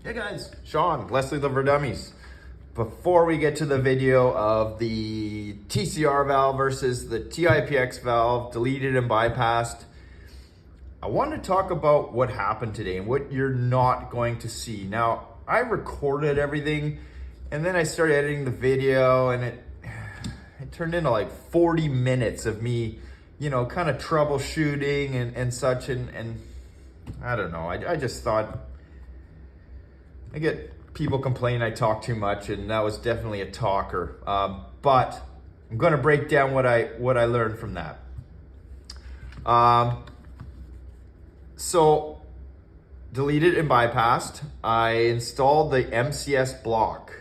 Hey guys, Sean, Leslie Liver Dummies. Before we get to the video of the TCR valve versus the TIPX valve, deleted and bypassed, I want to talk about what happened today and what you're not going to see. Now, I recorded everything and then I started editing the video and it turned into like 40 minutes of me, kind of troubleshooting and such. And I don't know, I just thought, I get people complain I talk too much, and that was definitely a talker. But I'm going to break down what I learned from that. So deleted and bypassed. I installed the MCS block,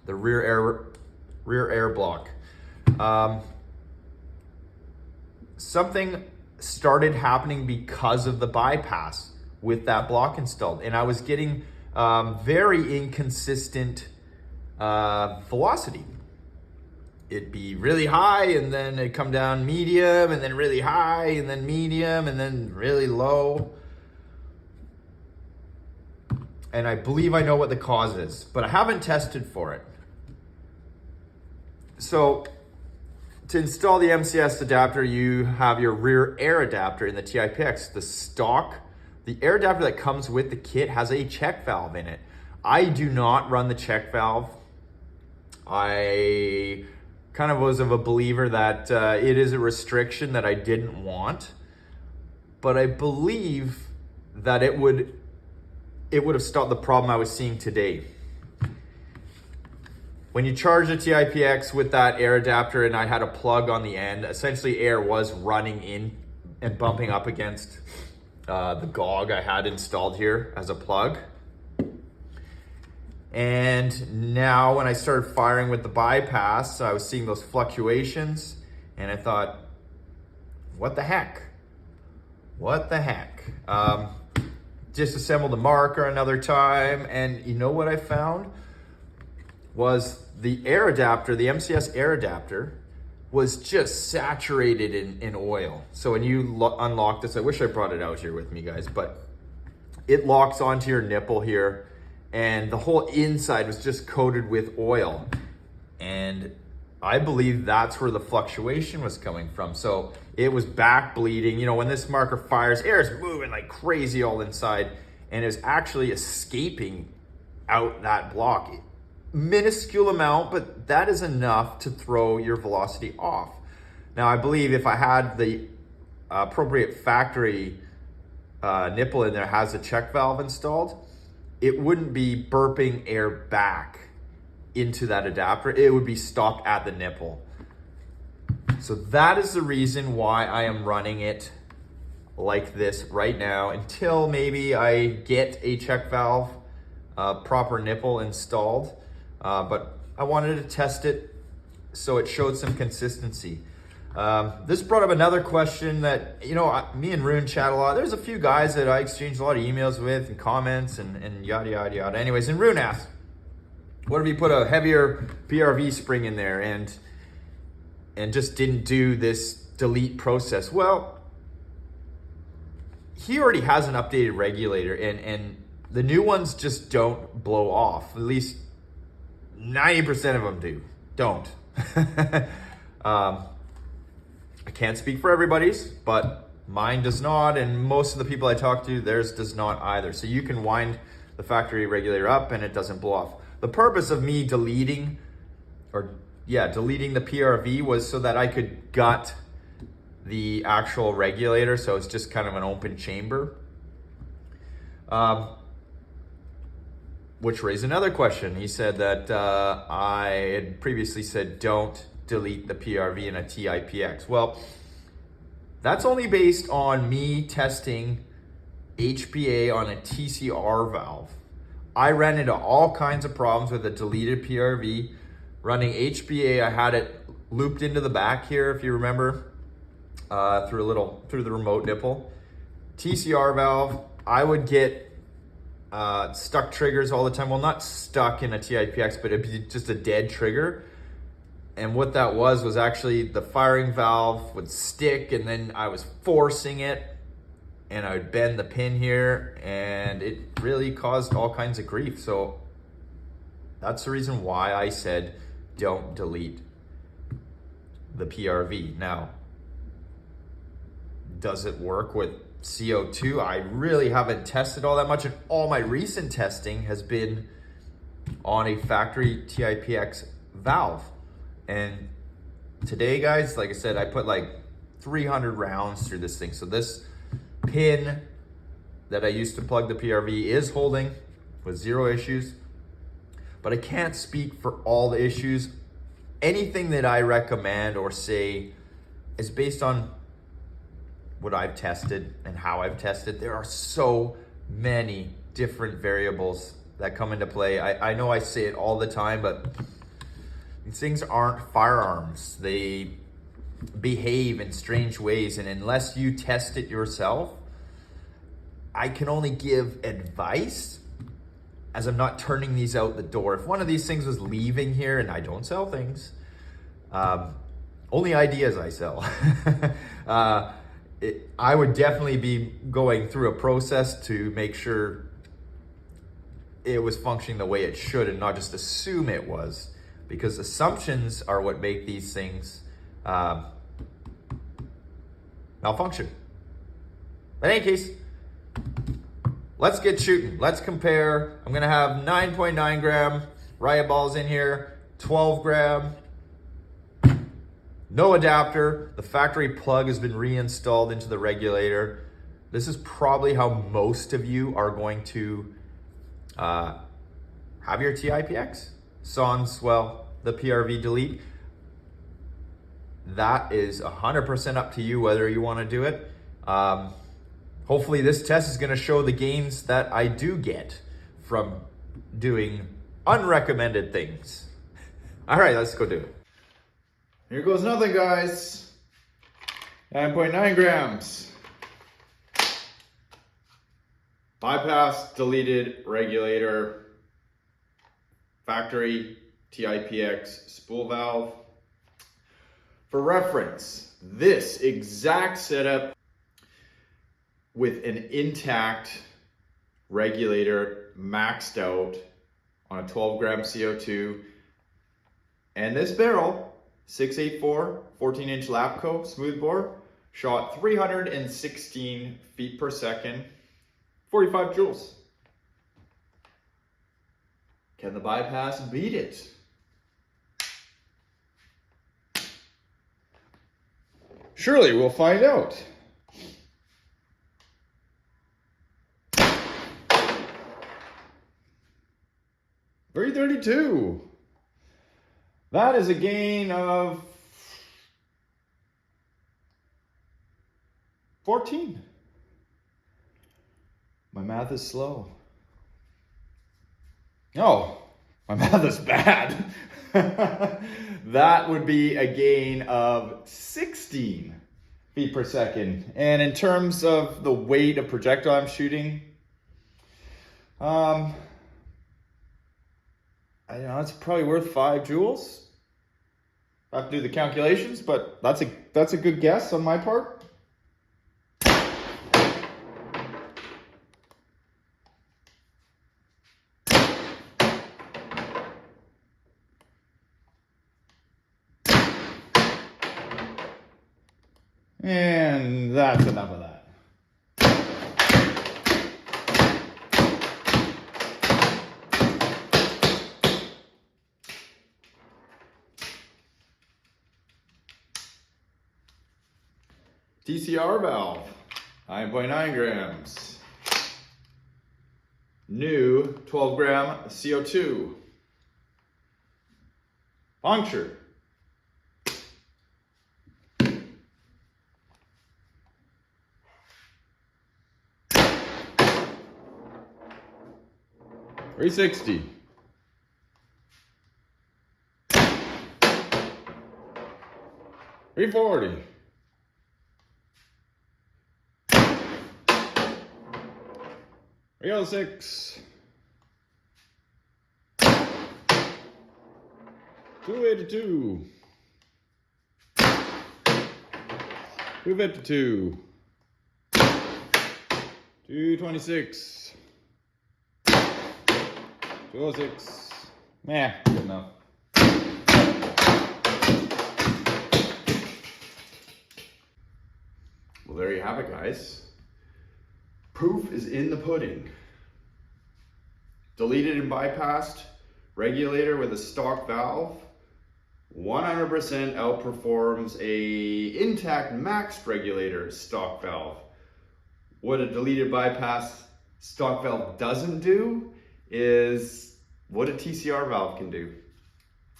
the rear air block. Something started happening because of the bypass with that block installed, and I was getting very inconsistent velocity. It'd be really high and then it'd come down medium and then really high and then medium and then really low. And I believe I know what the cause is, but I haven't tested for it. So to install the MCS adapter, you have your rear air adapter in the TIPX. The air adapter that comes with the kit has a check valve in it. I do not run the check valve. I kind of was of a believer that it is a restriction that I didn't want, but I believe that it would have stopped the problem I was seeing today. When you charge the TIPX with that air adapter and I had a plug on the end, essentially air was running in and bumping up against the GOG I had installed here as a plug. And now when I started firing with the bypass, I was seeing those fluctuations and I thought, what the heck? Disassembled the marker another time, and you know what I found? Was the air adapter, the MCS air adapter, was just saturated in oil. So when you unlock this, I wish I brought it out here with me, guys, but it locks onto your nipple here and the whole inside was just coated with oil. And I believe that's where the fluctuation was coming from. So it was back bleeding. When this marker fires, air is moving like crazy all inside and is actually escaping out that block. Minuscule amount, but that is enough to throw your velocity off. Now, I believe if I had the appropriate factory nipple in there, has a check valve installed, it wouldn't be burping air back into that adapter. It would be stopped at the nipple. So that is the reason why I am running it like this right now until maybe I get a check valve proper nipple installed. But I wanted to test it so it showed some consistency. This brought up another question that, me and Rune chat a lot. There's a few guys that I exchanged a lot of emails with and comments and yada, yada, yada. Anyways, and Rune asked, what if you put a heavier PRV spring in there and just didn't do this delete process? Well, he already has an updated regulator and the new ones just don't blow off. At least 90% of them don't. I can't speak for everybody's, but mine does not, and most of the people I talk to, theirs does not either. So you can wind the factory regulator up and it doesn't blow off. The purpose of me deleting the PRV was so that I could gut the actual regulator, so it's just kind of an open chamber. Which raised another question. He said that I had previously said don't delete the PRV in a TIPX. Well, that's only based on me testing HPA on a TCR valve. I ran into all kinds of problems with a deleted PRV. Running HPA, I had it looped into the back here, if you remember, through the remote nipple. TCR valve, I would get stuck triggers all the time. Well, not stuck in a TIPX, but it'd be just a dead trigger. And what that was actually the firing valve would stick and then I was forcing it and I would bend the pin here, and it really caused all kinds of grief. So that's the reason why I said don't delete the PRV. Now, does it work with CO2? I really haven't tested all that much, and all my recent testing has been on a factory TIPX valve. And today, guys, like I said, I put like 300 rounds through this thing. So this pin that I used to plug the PRV is holding with 0 issues, but I can't speak for all the issues. Anything that I recommend or say is based on what I've tested and how I've tested. There are so many different variables that come into play. I know I say it all the time, but these things aren't firearms. They behave in strange ways, and unless you test it yourself, I can only give advice, as I'm not turning these out the door. If one of these things was leaving here, and I don't sell things, only ideas I sell, I would definitely be going through a process to make sure it was functioning the way it should, and not just assume it was, because assumptions are what make these things malfunction. In any case, let's get shooting. Let's compare. I'm gonna have 9.9 gram riot balls in here, 12 gram, no adapter. The factory plug has been reinstalled into the regulator. This is probably how most of you are going to have your TIPX. Sans, well, the PRV delete. That is 100% up to you whether you want to do it. Hopefully this test is going to show the gains that I do get from doing unrecommended things. All right, let's go do it. Here goes nothing, guys. 9.9 grams. Bypass deleted regulator. Factory TIPX spool valve. For reference, this exact setup with an intact regulator maxed out on a 12 gram CO2, and this barrel, 684 14-inch Lapco smoothbore, shot 316 feet per second, 45 joules. Can the bypass beat it? Surely we'll find out. .332. That is a gain of 14. My math is slow. Oh, my math is bad. That would be a gain of 16 feet per second. And in terms of the weight of projectile I'm shooting, I know it's probably worth 5 joules. I have to do the calculations, but that's a good guess on my part. And that's enough of that. TCR valve, 9.9 grams. New 12 gram CO2. Puncture. .360. .340. .306. .282. .252. 226. 206. Yeah, good enough. Well, there you have it, guys. Proof is in the pudding. Deleted and bypassed regulator with a stock valve 100% outperforms a intact maxed regulator stock valve. What a deleted bypass stock valve doesn't do is what a TCR valve can do.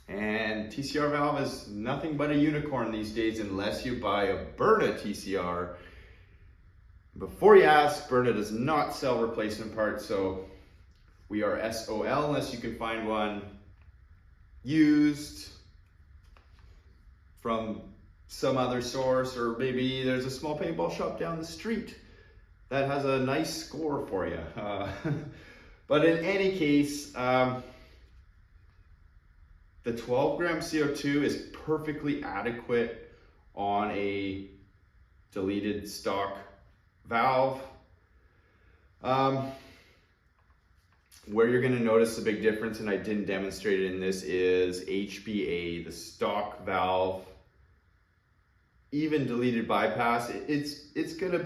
And TCR valve is nothing but a unicorn these days unless you buy a Berta TCR. Before you ask, Berta does not sell replacement parts, so we are SOL unless you can find one used from some other source, or maybe there's a small paintball shop down the street that has a nice score for you. But in any case, the 12 gram CO2 is perfectly adequate on a deleted stock valve. Where you're going to notice the big difference, and I didn't demonstrate it in this, is HBA, the stock valve, even deleted bypass. It's going to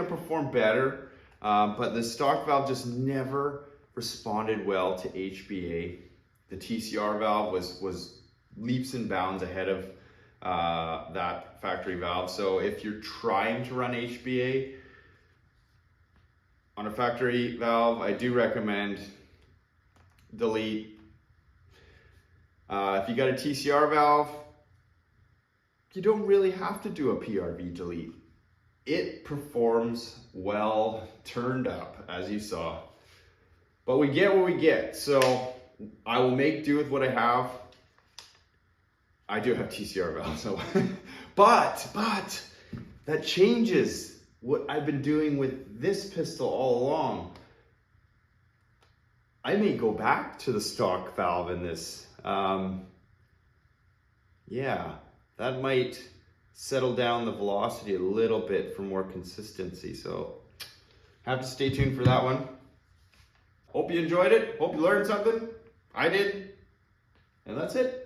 perform better, but the stock valve just never responded well to HBA. The TCR valve was leaps and bounds ahead of that factory valve. So if you're trying to run HBA on a factory valve, I do recommend delete. If you got a TCR valve, you don't really have to do a PRV delete. It performs well turned up, as you saw. But we get what we get, so I will make do with what I have. I do have TCR valve, so but that changes what I've been doing with this pistol all along. I may go back to the stock valve in this. Yeah, that might settle down the velocity a little bit for more consistency. So have to stay tuned for that one. Hope you enjoyed it. Hope you learned something. I did. And that's it.